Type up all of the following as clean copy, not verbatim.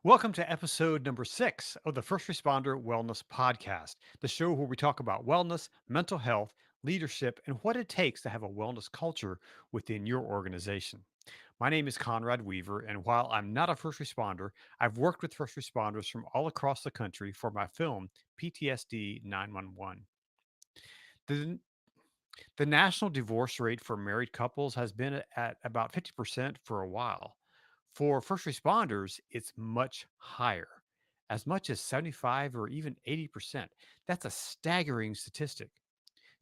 Welcome to episode number 6 of the First Responder Wellness Podcast, the show where we talk about wellness, mental health, leadership, and what it takes to have a wellness culture within your organization. My name is Conrad Weaver, and while I'm not a first responder, I've worked with first responders from all across the country for my film, PTSD 911. The, the national divorce rate for married couples has been at about 50% for a while. For first responders, it's much higher, as much as 75 or even 80%. That's a staggering statistic.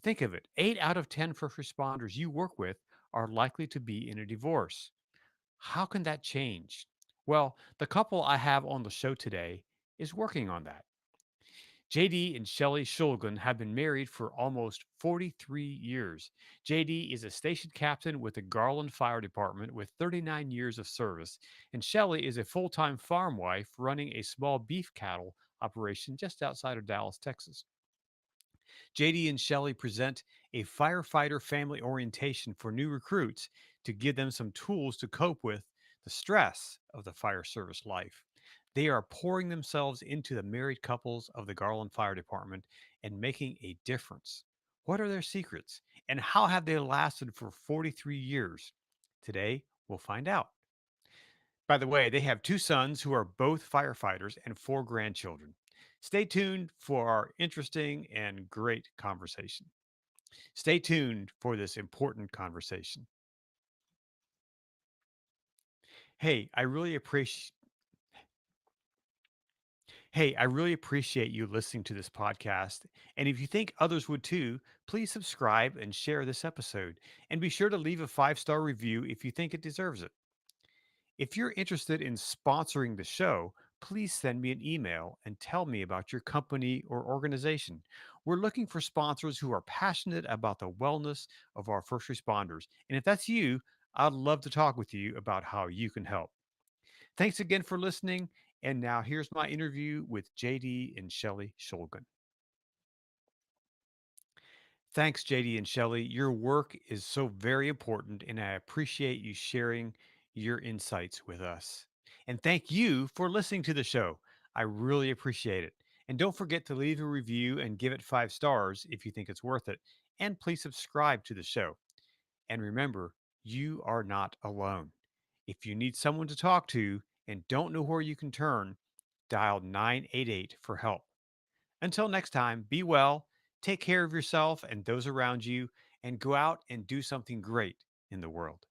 Think of it, 8 out of 10 first responders you work with are likely to be in a divorce. How can that change? Well, the couple I have on the show today is working on that. JD and Shelley Shulgin have been married for almost 43 years. JD is a station captain with the Garland Fire Department with 39 years of service, and Shelley is a full time farm wife running a small beef cattle operation just outside of Dallas, Texas. JD and Shelley present a firefighter family orientation for new recruits to give them some tools to cope with the stress of the fire service life. They are pouring themselves into the married couples of the Garland Fire Department and making a difference. What are their secrets and how have they lasted for 43 years? Today, we'll find out. By the way, they have two sons who are both firefighters and four grandchildren. Stay tuned for our interesting and great conversation. Stay tuned for this important conversation. Hey, I really appreciate I really appreciate you listening to this podcast. And if you think others would too, please subscribe and share this episode. And be sure to leave a 5-star review if you think it deserves it. If you're interested in sponsoring the show, please send me an email and tell me about your company or organization. We're looking for sponsors who are passionate about the wellness of our first responders. And if that's you, I'd love to talk with you about how you can help. Thanks again for listening. And now here's my interview with JD and Shelley Shulgin. Thanks, JD and Shelley. Your work is so very important, and I appreciate you sharing your insights with us. And thank you for listening to the show. I really appreciate it. And don't forget to leave a review and give it 5 stars if you think it's worth it. And please subscribe to the show. And remember, you are not alone. If you need someone to talk to and don't know where you can turn, dial 988 for help. Until next time, be well, take care of yourself and those around you, and go out and do something great in the world.